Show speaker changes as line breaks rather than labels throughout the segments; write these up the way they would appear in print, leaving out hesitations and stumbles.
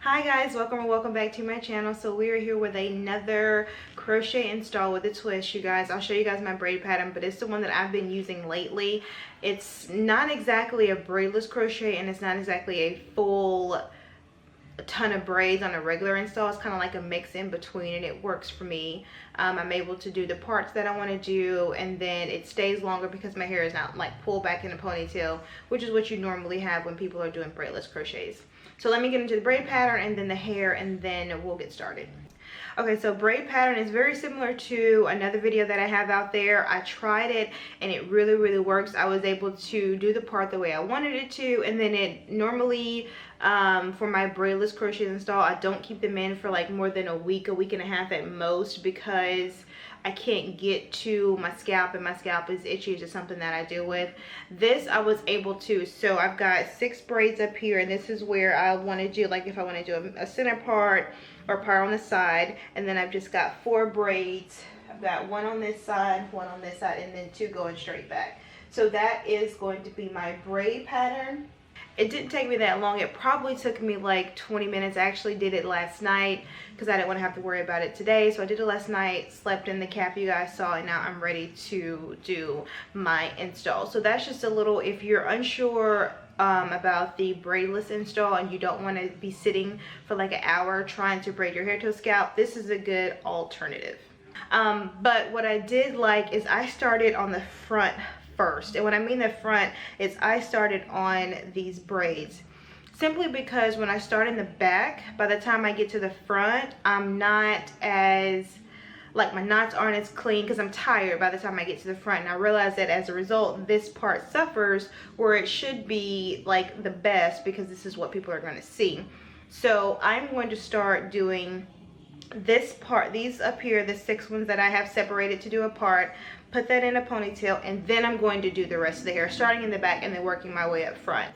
Hi guys, welcome or welcome back to my channel. So we are here with another crochet install with a twist, you guys. I'll show you guys my braid pattern, but it's the one that I've been using lately. It's not exactly a braidless crochet and it's not exactly a full ton of braids on a regular install. It's kind of like a mix in between, and it works for me. I'm able to do the parts that I want to do, and then it stays longer because my hair is not like pulled back in a ponytail, which is what you normally have when people are doing braidless crochets. So let me get into the braid pattern and then the hair, and then we'll get started. Okay, so braid pattern is very similar to another video that I have out there. I tried it and it really works. I was able to do the part the way I wanted it to, and then it normally for my braidless crochet install, I don't keep them in for like more than a week and a half at most, because I can't get to my scalp and my scalp is itchy. It's just something that I deal with. This I was able to, so I've got 6 braids up here, and this is where I want to do, like if I want to do a center part or part on the side, and then I've just got 4 braids. I've got 1 on this side, 1 on this side, and then 2 going straight back. So that is going to be my braid pattern. It didn't take me that long. It probably took me like 20 minutes. I actually did it last night because I didn't want to have to worry about it today. So I did it last night, slept in the cap you guys saw, and now I'm ready to do my install. So that's just a little, if you're unsure about the braidless install and you don't want to be sitting for like an hour trying to braid your hair to a scalp, this is a good alternative. But what I did like is I started on the front first, and when I mean the front is I started on these braids simply because when I start in the back, by the time I get to the front, I'm not as, like, my knots aren't as clean because I'm tired by the time I get to the front. And I realize that as a result, this part suffers where it should be like the best, because this is what people are going to see. So I'm going to start doing this part, these up here, the 6 ones that I have separated to do a part, put that in a ponytail, and then I'm going to do the rest of the hair, starting in the back and then working my way up front.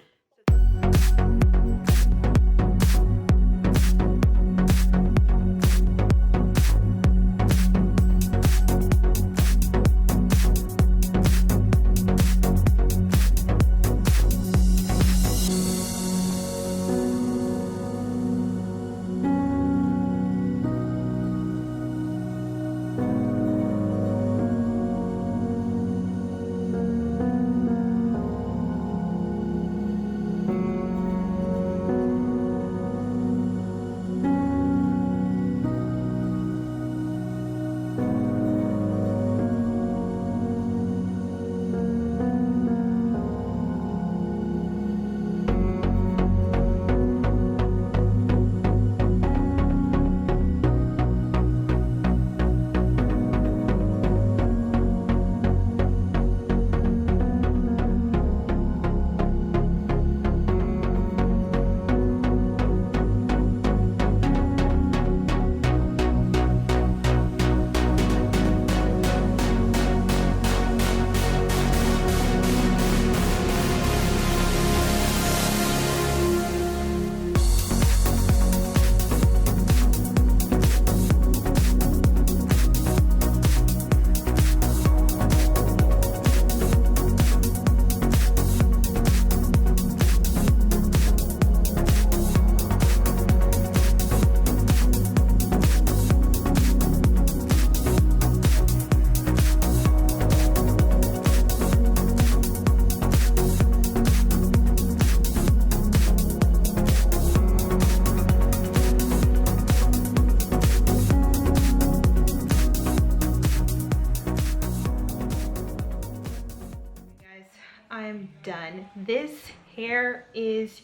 I'm done. This hair is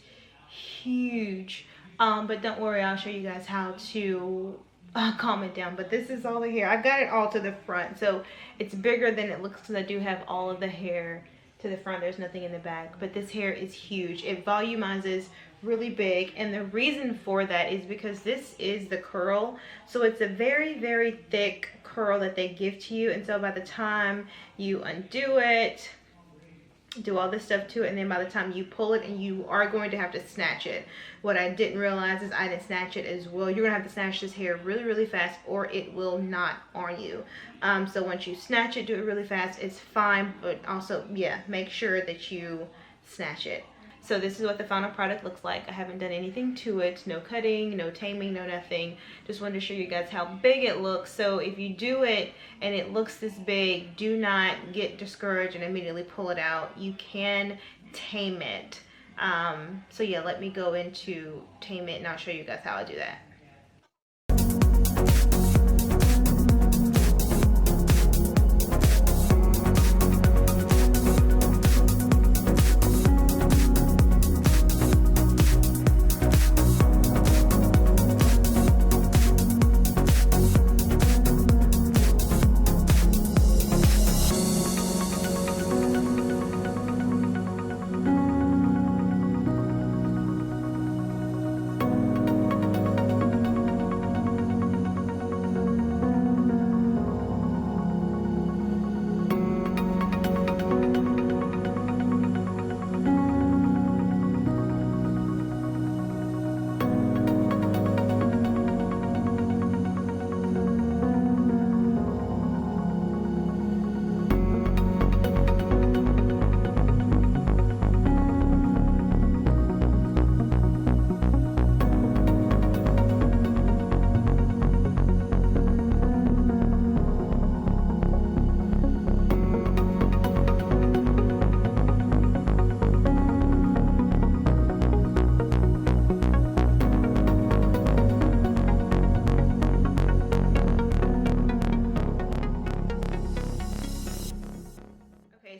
huge, but don't worry, I'll show you guys how to calm it down. But this is all the hair. I've got it all to the front, so it's bigger than it looks because I do have all of the hair to the front. There's nothing in the back, but this hair is huge. It volumizes really big, and the reason for that is because this is the curl, so it's a very thick curl that they give to you, and so by the time you undo it, do all this stuff to it, and then by the time you pull it, and you are going to have to snatch it. What I didn't realize is I didn't snatch it as well. You're gonna have to snatch this hair really fast, or it will not on you. So once you snatch it, do it really fast. It's fine, but also, yeah, make sure that you snatch it. So this is what the final product looks like. I haven't done anything to it, no cutting, no taming, no nothing. Just wanted to show you guys how big it looks. So if you do it and it looks this big, do not get discouraged and immediately pull it out. You can tame it. So yeah, let me go into tame it and I'll show you guys how I do that.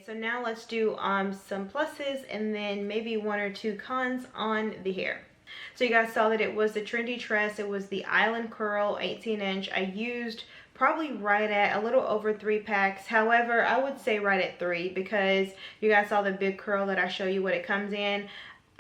So now let's do some pluses and then maybe 1 or 2 cons on the hair. So you guys saw that it was the Trendy Tress. It was the Island Curl 18-inch. I used probably right at a little over 3 packs. However, I would say right at 3 because you guys saw the big curl that I show you what it comes in.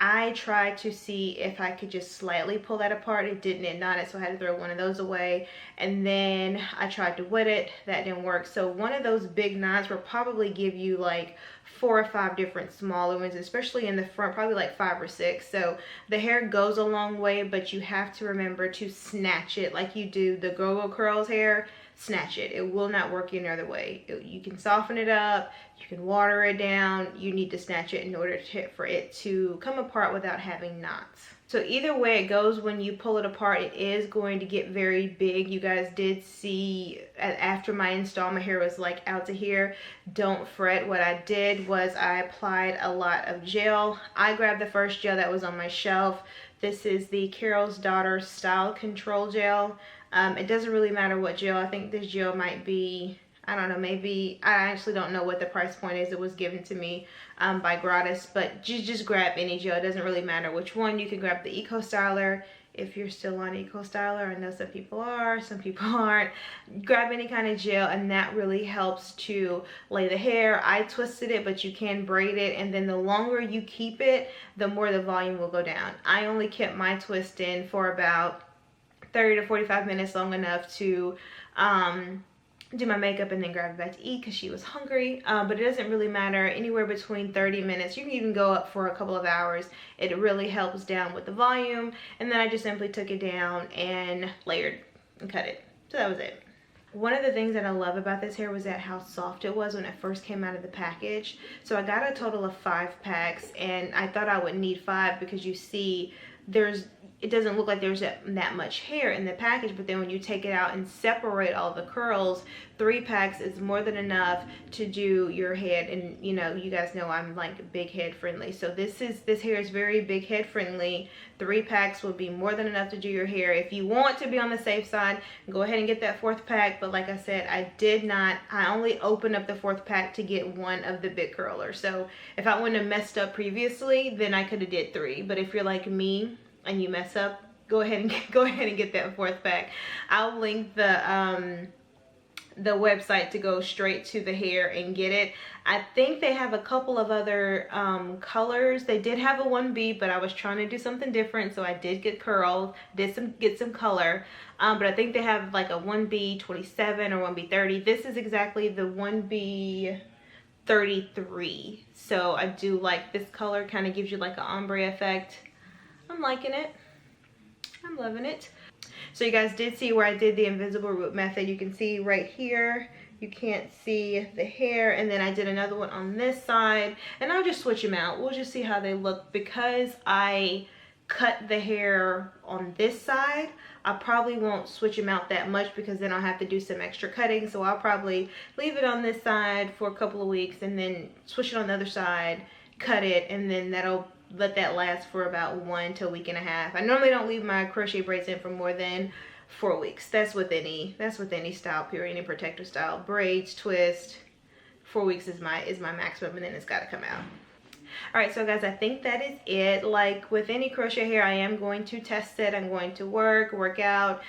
I tried to see if I could just slightly pull that apart. It didn't, it knotted, so I had to throw one of those away. And then I tried to wet it, that didn't work. So one of those big knots will probably give you like 4 or 5 different smaller ones, especially in the front, probably like 5 or 6. So the hair goes a long way, but you have to remember to snatch it like you do the Go-Go Curls hair. Snatch it. It will not work any other way. You can soften it up, you can water it down. You need to snatch it in order for it to come apart without having knots. So either way it goes, when you pull it apart, it is going to get very big. You guys did see after my install, my hair was like out to here. Don't fret. What I did was I applied a lot of gel. I grabbed the first gel that was on my shelf. This is the Carol's Daughter Style Control Gel. It doesn't really matter what gel. I think this gel might be, I don't know, maybe, I actually don't know what the price point is. It was given to me by Gratis, but just grab any gel. It doesn't really matter which one. You can grab the Eco Styler if you're still on Eco Styler. I know some people are, some people aren't. Grab any kind of gel, and that really helps to lay the hair. I twisted it, but you can braid it, and then the longer you keep it, the more the volume will go down. I only kept my twist in for about 30 to 45 minutes, long enough to do my makeup and then grab it back to eat because she was hungry. But it doesn't really matter, anywhere between 30 minutes. You can even go up for a couple of hours. It really helps down with the volume. And then I just simply took it down and layered and cut it. So that was it. One of the things that I love about this hair was that how soft it was when it first came out of the package. So I got a total of 5 packs, and I thought I would need 5 because you see it doesn't look like there's that much hair in the package, but then when you take it out and separate all the curls, 3 packs is more than enough to do your head. And you know, you guys know I'm like big head friendly, so this hair is very big head friendly. 3 packs will be more than enough to do your hair. If you want to be on the safe side, go ahead and get that 4th pack. But like I said, I only opened up the 4th pack to get one of the big curlers. So if I wouldn't have messed up previously, then I could have did 3. But if you're like me and you mess up, go ahead and get that 4th pack. I'll link the website to go straight to the hair and get it. I think they have a couple of other colors. They did have a 1B, but I was trying to do something different, so I did get curls, get some color. But I think they have like a 1B 27 or 1B 30. This is exactly the 1B 33. So I do like this color. Kind of gives you like an ombre effect. I'm liking it. I'm loving it. So you guys did see where I did the invisible root method. You can see right here, you can't see the hair. And then I did another one on this side, and I'll just switch them out. We'll just see how they look. Because I cut the hair on this side, I probably won't switch them out that much, because then I'll have to do some extra cutting. So I'll probably leave it on this side for a couple of weeks and then switch it on the other side, cut it, and then that'll let that last for about 1 to a week and a half. I normally don't leave my crochet braids in for more than 4 weeks. That's with any style, period, any protective style. Braids, twist, 4 weeks is my maximum, and then it's got to come out. All right, so guys, I think that is it. Like with any crochet hair, I am going to test it. I'm going to work out,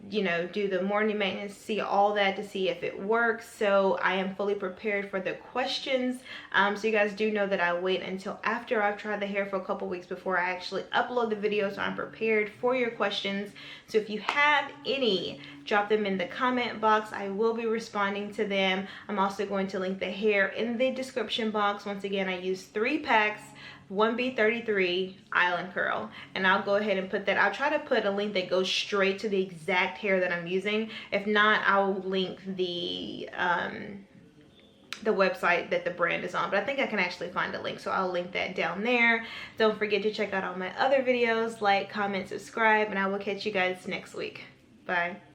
you know, do the morning maintenance, see all that to see if it works. So I am fully prepared for the questions. So you guys do know that I wait until after I've tried the hair for a couple weeks before I actually upload the video, so I'm prepared for your questions. So if you have any, drop them in the comment box. I will be responding to them. I'm also going to link the hair in the description box. Once again, I use 3 packs, 1B33 island curl, and I'll go ahead and put that. I'll try to put a link that goes straight to the exact hair that I'm using. If not, I'll link the website that the brand is on, but I think I can actually find a link, so I'll link that down there. Don't forget to check out all my other videos, like, comment, subscribe, and I will catch you guys next week. Bye.